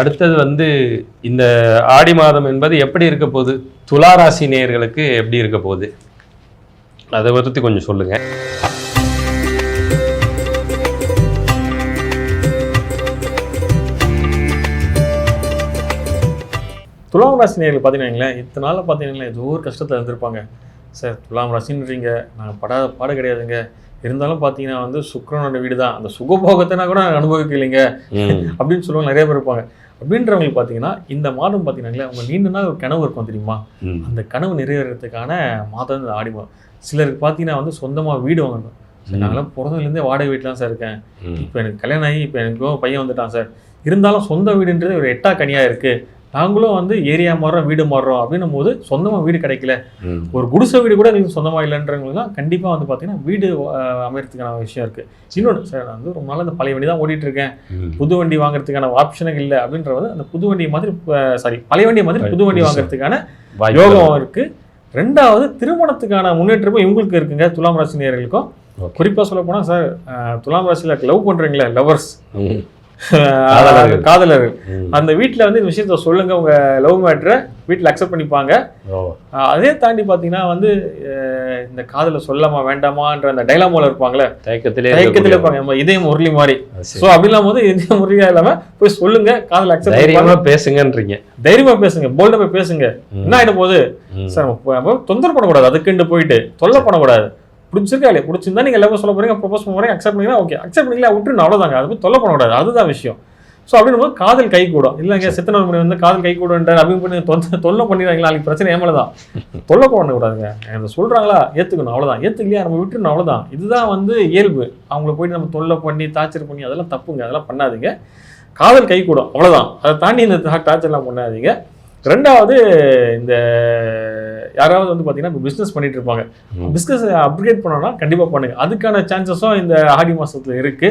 அடுத்தது வந்து இந்த ஆடி மாதம் என்பது எப்படி இருக்க போகுது, துளாராசி நேயர்களுக்கு எப்படி இருக்க போகுது, அதை பற்றி கொஞ்சம் சொல்லுங்க. துலாம் ராசி நேயர்கள் பார்த்தீங்கன்னா இத்தனை நாளில் பார்த்தீங்கன்னா ஏதோ ஒரு கஷ்டத்தில் இருந்திருப்பாங்க. சார் துலாம் ராசின்றீங்க, நாங்கள் படாத பாடு கிடையாதுங்க, இருந்தாலும் பார்த்தீங்கன்னா வந்து சுக்கிரனோட வீடு தான், அந்த சுகபோகத்தைனா கூட நாங்கள் அனுபவிக்கலைங்க அப்படின்னு சொல்லுவாங்க நிறைய பேர் இருப்பாங்க. அப்படின்றவங்களுக்கு பார்த்தீங்கன்னா இந்த மாதம் பார்த்தீங்கன்னா அவங்க நீண்ட நாள் ஒரு கனவு இருக்கும் தெரியுமா, அந்த கனவு நிறைவேறதுக்கான மாதம் இந்த ஆடி மாதம். சிலருக்கு பார்த்தீங்கன்னா வந்து சொந்தமாக வீடு வாங்கணும். சார் நாங்களாம் பிறந்ததுலேருந்தே வாடகை வீட்டில் தான் சார் இருக்கேன், இப்போ எனக்கு கல்யாணம் ஆகி இப்போ எனக்கு பையன் வந்துட்டான் சார், இருந்தாலும் சொந்த வீடுன்றது ஒரு எட்டா கனியாக இருக்குது, நாங்களும் வந்து ஏரியா மாறுறோம் வீடு மாறுறோம் அப்படின்னும் போது சொந்தமாக வீடு கிடைக்கல, ஒரு குடிசை வீடு கூட எங்களுக்கு சொந்தமாக இல்லைன்றவங்களுக்குலாம் கண்டிப்பாக வந்து பார்த்தீங்கன்னா வீடு அமைகிறதுக்கான விஷயம் இருக்குது. இன்னொன்று சார் நான் வந்து ரொம்ப நாள் அந்த பழைய வண்டி தான் ஓடிட்டு இருக்கேன், புது வண்டி வாங்குறதுக்கான ஆப்ஷனே இல்லை அப்படின்றது அந்த புது வண்டி மாதிரி பழைய வண்டி மாதிரி புது வண்டி வாங்குறதுக்கான யோகம் இருக்குது. ரெண்டாவது திருமணத்துக்கான முன்னேற்றமும் இவங்களுக்கு இருக்குங்க துலாம் ராசி நேயர்களுக்கும். குறிப்பாக சொல்ல போனால் சார் துலாம் ராசியில் லவ் பண்ணுறீங்களே லவர்ஸ் காதலர்கள், அந்த வீட்டில் வந்து இந்த விஷயத்த சொல்லுங்க, உங்க லவ் மேட்டரை வீட்டில் அக்செப்ட் பண்ணிப்பாங்க. அதே தாண்டி பார்த்தீங்கன்னா வந்து இந்த காதலை சொல்லாமா வேண்டாமான்ற அந்த டைலாமோல இருப்பாங்களே, தயக்கத்திலே இருப்பாங்க, நம்ம இதயம் முரளி மாதிரி. ஸோ அப்படிலாம் போது இதயம் முரளியா இல்லாம போய் சொல்லுங்க, காதலை அக்செப்ட் தைரியமா பேசுங்கன்றீங்க, தைரியமா பேசுங்க, போல்டா போய் பேசுங்க. என்ன ஆயிடும் போது சார் தொந்தரவு பண்ணக்கூடாது, அதுக்குண்டு போயிட்டு தொல்லை பண்ணக்கூடாது. பிடிச்சிருக்கா இல்லையா, பிடிச்சிருந்தா நீங்கள் எல்லாமே சொல்ல போறீங்க, ப்ரொபோஸ் பண்ண போறீங்க, அக்செப்ட் பண்ணிங்கன்னா ஓகே, அக்செப்ட் பண்ணிக்கலாம் விட்டுருணும், அவ்வளோதாங்க, அது போய் தொல்லை பண்ணக்கூடாது, அதுதான் விஷயம். ஸோ அப்படின்னும் போது காதல் கை கூடும். இல்லைங்க சித்தனூர் மணி வந்து காதல் கை கூடுன்றார் அப்படின்னு பண்ணி தொல்லை பண்ணிடுறாங்களா, நாளைக்கு பிரச்சனை ஏமலை தான், தொல்லை பண்ணக்கூடாதுங்க. அதை சொல்கிறாங்களா ஏற்றுக்கணும், அவ்வளோதான், ஏற்றுக்கலையா நம்ம விட்டுருணும், அவ்வளோதான். இதுதான் வந்து இயல்பு. அவங்கள போயிட்டு நம்ம தொல்லை பண்ணி டார்ச்சர் பண்ணி அதெல்லாம் தப்புங்க, அதெல்லாம் பண்ணாதீங்க. காதல் கை கூடும், அவ்வளோதான், அதை தாண்டி இந்த டார்ச்சர்லாம் பண்ணாதீங்க. ரெண்டாவது இந்த யாராவது வந்து பார்த்தீங்கன்னா இப்போ பிஸ்னஸ் பண்ணிட்டு இருப்பாங்க, பிஸ்னஸ் அப்கிரேட் பண்ணோம்னா கண்டிப்பாக பண்ணுங்க, அதுக்கான சான்சஸும் இந்த ஆடி மாதத்தில் இருக்கு.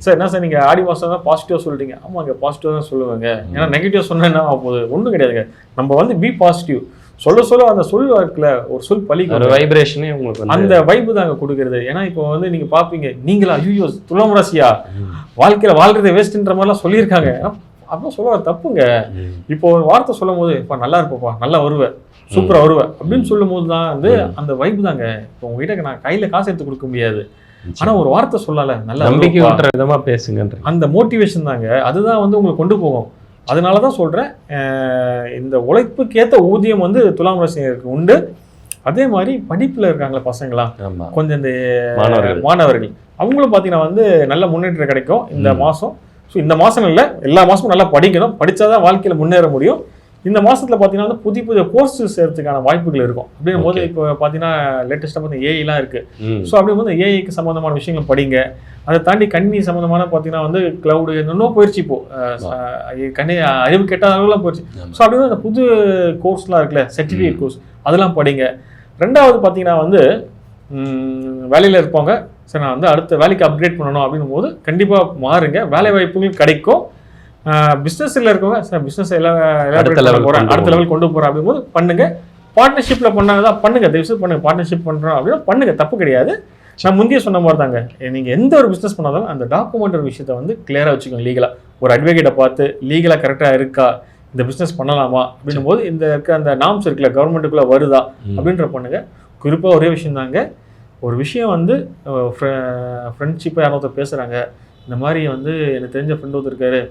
சார் என்ன சார் நீங்கள் ஆடி மாதம் தான் பாசிட்டிவாக சொல்லிட்டீங்க, ஆமாங்க பாசிட்டிவாக தான் சொல்லுவாங்க, ஏன்னா நெகட்டிவ் சொன்னால் என்ன ஆக போகுது, ஒன்றும் கிடையாதுங்க. நம்ம வந்து பி பாசிட்டிவ் சொல்ல அந்த சொல் இருக்குல்ல, ஒரு சொல் பழிக்கும், ஒரு வைப்ரேஷனே உங்களுக்கு அந்த வைப்பு தாங்க கொடுக்குறது. ஏன்னா இப்போ வந்து நீங்கள் பார்ப்பீங்க, நீங்களா ஐயோ துலாம் ராசியா வாழ்க்கையில் வாழ்றதை வேஸ்ட்ன்ற மாதிரிலாம் சொல்லியிருக்காங்க, அப்போ சொல்ல தப்புங்க. இப்போ ஒரு வார்த்தை சொல்லும் போது இப்போ நல்லா இருப்பப்பா, நல்லா வருவேன், சூப்பராக வருவேன் அப்படின்னு சொல்லும் போது தான் வந்து அந்த வைப்பு தாங்க. இப்போ உங்ககிட்ட நான் கையில் காசு எடுத்து கொடுக்க முடியாது, ஆனால் ஒரு வார்த்தை சொல்லல, நல்ல நம்பிக்கை ஊட்டுற விதமாக பேசுங்கன்ற அந்த மோட்டிவேஷன் தாங்க, அதுதான் வந்து உங்களுக்கு கொண்டு போகும். அதனால தான் சொல்கிறேன், இந்த உழைப்புக்கேற்ற ஊதியம் வந்து துலாம் ராசினருக்கு உண்டு. அதே மாதிரி படிப்பில் இருக்காங்களே பசங்களாம், கொஞ்சம் இந்த மாணவர்கள் அவங்களும் பார்த்தீங்கன்னா வந்து நல்ல முன்னேற்றம் கிடைக்கும் இந்த மாதம். ஸோ இந்த மாதம் இல்லை, எல்லா மாதமும் நல்லா படிக்கணும், படித்தாதான் வாழ்க்கையில் முன்னேற முடியும். இந்த மாதத்தில் பார்த்தீங்கன்னா வந்து புதிய கோர்ஸஸ் சேர்த்துக்கான வாய்ப்புகள் இருக்கும். அப்படின்னும் போது இப்போ பார்த்தீங்கன்னா லேட்டஸ்ட்டாக பார்த்தீங்கன்னா ஏஐலாம் இருக்குது. ஸோ அப்படிங்கும் போது ஏஐக்கு சம்மந்தமான விஷயங்கள் படிங்க. அதை தாண்டி கணினி சம்மந்தமான பார்த்தீங்கன்னா வந்து க்ளவுடு இன்னும் போயிடுச்சு, இப்போது அறிவு கெட்டாத அளவுலாம் போயிடுச்சு. ஸோ அப்படின்னா அந்த புது கோர்ஸ்லாம் இருக்குல்ல, சர்டிஃபிகேட் கோர்ஸ், அதெல்லாம் படிங்க. ரெண்டாவது பார்த்தீங்கன்னா வந்து வேலையில் இருப்பாங்க, சரி நான் வந்து அடுத்த வேலைக்கு அப்கிரேட் பண்ணணும் அப்படின்னும் போது கண்டிப்பாக மாறுங்க, வேலை வாய்ப்புகள் கிடைக்கும். பிஸ்னஸில் இருக்கவங்க சார் பிஸ்னஸ் அடுத்த லெவல் கொண்டு போகிறேன் அப்படிங்கும்போது பண்ணுங்க. பார்ட்னர்ஷிப்பில் பண்ணாதான் பண்ணுங்க, தயவுசெய்து பண்ணுங்க. பார்ட்னர்ஷிப் பண்ணுறோம் அப்படின்னா பண்ணுங்க, தப்பு கிடையாது. நான் முந்தைய சொன்ன மாதிரி தாங்க, நீங்கள் எந்த ஒரு பிஸ்னஸ் பண்ணாலும் அந்த டாக்குமெண்ட் விஷயத்தை வந்து கிளியராக வச்சுக்கோங்க. லீகலாக ஒரு அட்வொகேட்டை பார்த்து லீகலாக கரெக்டாக இருக்கா, இந்த பிஸ்னஸ் பண்ணலாமா அப்படின்னும் போது இந்த இருக்க அந்த நாம்ஸ் இருக்குல்ல, கவர்மெண்ட்டுக்குள்ளே வருதா அப்படின்ற பண்ணுங்க. குறிப்பாக ஒரே விஷயம் தாங்க, ஒரு விஷயம் வந்து ஃப்ரெண்ட்ஷிப்பாக யாராவது பேசுகிறாங்க, இந்த மாதிரி வந்து எனக்கு தெரிஞ்ச ஃப்ரெண்ட் ஒருத்தர் இருக்காரு,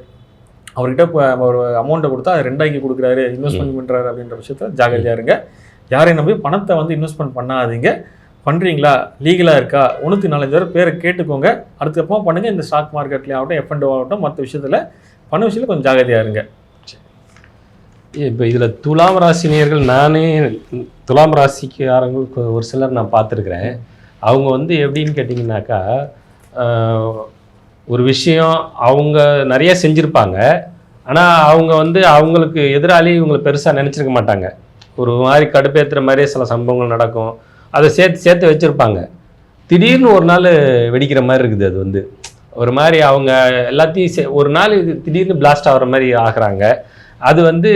அவர்கிட்ட இப்போ ஒரு அமௌண்ட்டை கொடுத்தா அது 2 கொடுக்குறாரு, இன்வெஸ்ட்மெண்ட் பண்ணுறாரு அப்படின்ற விஷயத்த ஜாகிரதையாக இருங்க. யாரையும் நம்பி பணத்தை வந்து இன்வெஸ்ட்மெண்ட் பண்ணாதீங்க. பண்ணுறீங்களா, லீகலாக இருக்கா, 1-4 பேரை கேட்டுக்கோங்க, அடுத்தப்போ பண்ணுங்கள். இந்த ஸ்டாக் மார்க்கெட்லேயும் ஆகட்டும், F&O ஆகட்டும், மற்ற விஷயத்தில் பண்ண விஷயத்தில் கொஞ்சம் ஜாகிரதையாக இருங்க. இப்போ இதில் துலாம் ராசினியர்கள், நானே துலாம் ராசிக்காரங்களுக்கு ஒரு சிலர் நான் பார்த்துருக்குறேன். அவங்க வந்து எப்படின்னு கேட்டிங்கனாக்கா, ஒரு விஷயம் அவங்க நிறைய செஞ்சுருப்பாங்க, ஆனால் அவங்க வந்து அவங்களுக்கு எதிராளி இவங்களை பெருசாக நினச்சிருக்க மாட்டாங்க. ஒரு மாதிரி கடுப்பேற்றுற மாதிரியே சில சம்பவங்கள் நடக்கும், அதை சேர்த்து வச்சுருப்பாங்க. திடீர்னு ஒரு நாள் வெடிக்கிற மாதிரி இருக்குது. அது வந்து ஒரு மாதிரி அவங்க எல்லாத்தையும் ஒரு நாள் திடீர்னு பிளாஸ்ட் ஆகிற மாதிரி ஆகிறாங்க. அது வந்து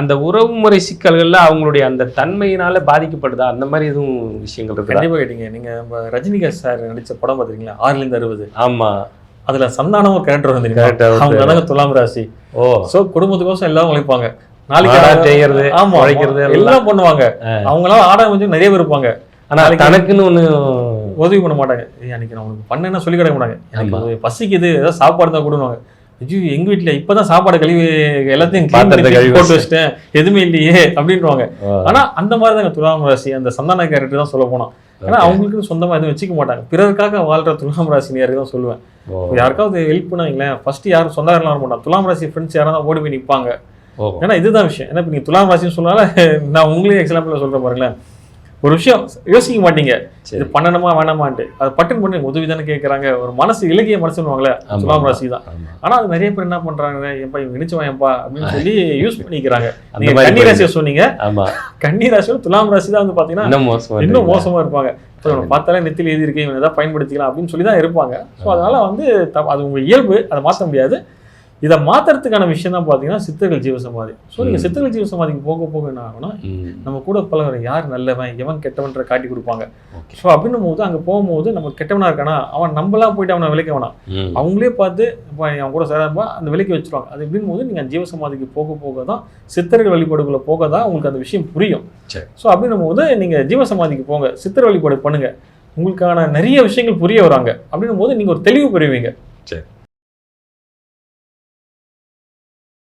அந்த உறவுமுறை சிக்கல்களில் அவங்களுடைய அந்த தன்மையினால பாதிக்கப்படுதா, அந்த மாதிரி எதுவும் விஷயங்கள் இருக்கு? கண்டிப்பாக கேட்டீங்க. நீங்கள் நம்ம ரஜினிகாந்த் சார் நடித்த படம் பார்த்துருக்கீங்களா, 6லேருந்து 60? ஆமாம், அதுல சந்தானம் ஒரு கேரக்டர் வந்து Character அவங்க தாங்க துலாம் ராசி. ஓ சோ குடும்பத்துக்கோசம் எல்லாம் உழைப்பாங்க, மாடா நாளைக்கு செய்யறது ஆமா உழைக்கிறது எல்லாம் பண்ணுவாங்க. அவங்களால ஆடாம கொஞ்சம் நிறைய பேர் இருப்பாங்க, ஆனா தனக்குன்னு ஒண்ணு உதவி பண்ண மாட்டாங்க. அன்னைக்கு நான் உனக்கு பண்ணேன்னா சொல்லி கிடக்க மாட்டாங்க, எனக்கு பசிக்குது ஏதாவது சாப்பாடு தான் கொடுவாங்க. ஐயோ எங்க வீட்டுல இப்பதான் சாப்பாடு கழுவி எல்லாத்தையும் பாத்திரத்தை கழுவி போட்டு வச்சிட்டேன், எதுவுமே இல்லையே அப்படின்றாங்க. ஆனா அந்த மாதிரி தாங்க துலாம் ராசி அந்த சந்தான கேரக்டர் தான் சொல்ல போனோம். ஏன்னா அவங்களுக்கு சொந்தமா எதுவும் வச்சுக்க மாட்டாங்க, பிறருக்காக வாழ்ற துலாம் ராசி யாருக்கு தான் சொல்லுவேன். யாருக்காவது ஹெல்ப் பண்ணாங்களேன் ஃபர்ஸ்ட் யாரும் சொந்தக்காரலாம் வர மாட்டாங்க, துலாம் ராசி ஃப்ரெண்ட்ஸ் யாராவது ஓடி போய் நிற்பாங்க. ஏன்னா இதுதான் விஷயம். ஏன்னா இப்போ நீங்க துலாம் ராசின்னு சொன்னால நான் உங்களையும் எக்ஸாம்பிள் சொல்றேன் பாருங்களேன். ஒரு விஷயம் யோசிக்க மாட்டீங்க, இது பண்ணணுமா வேணாமான்ட்டு, அது பட்டன் பண்ணி உதவி தானே கேட்கறாங்க. ஒரு மனசு இலக்கிய மனசுவாங்களே துலாம் ராசி தான். ஆனா அது நிறைய பேர் என்ன பண்றாங்க, எப்பா இவங்க நினைச்சுவாயப்பா அப்படின்னு சொல்லி யூஸ் பண்ணிக்கிறாங்க. நீங்க கன்னி ராசியை சொன்னீங்க, கன்னி ராசியோட துலாம் ராசி தான் வந்து பாத்தீங்கன்னா இன்னும் மோசமா இருப்பாங்க. பார்த்தாலே நெத்தில எழுதி இருக்கு, இவங்க ஏதாவது பயன்படுத்திக்கலாம் அப்படின்னு சொல்லி தான் இருப்பாங்க. ஸோ அதனால வந்து அது உங்க இயல்பு, அதை மாற்ற முடியாது. இதை மாத்துறதுக்கான விஷயம் தான் பார்த்தீங்கன்னா சித்தர்கள் ஜீவசமாதி. ஸோ நீங்கள் சித்தர்கள் ஜீவசமாதிக்கு போக போக என்ன ஆகும்னா, நம்ம கூட பழகிற யார் நல்லவன் எவன் கெட்டவன்ற காட்டி கொடுப்பாங்க. ஸோ அப்படின்னும் போது அங்கே போகும்போது நம்ம கெட்டவனா இருக்கானா அவன் நம்மளாம் போயிட்டு அவனை விலைக்க வேணாம், அவங்களே பார்த்து அவன் கூட சேரப்பா அந்த விலைக்கு வச்சுருவாங்க. அது எப்படின் போது நீங்கள் ஜீவசமாதிக்கு போக போக தான் சித்தர்கள் வழிபாடுகளை போக தான் உங்களுக்கு அந்த விஷயம் புரியும். ஸோ அப்படின்னும் போது நீங்கள் ஜீவசமாதிக்கு போங்க, சித்தர் வழிபாடு பண்ணுங்க, உங்களுக்கான நிறைய விஷயங்கள் புரிய வராங்க. அப்படின்னும் போது நீங்கள் ஒரு தெளிவு பெறுவீங்க. சரி.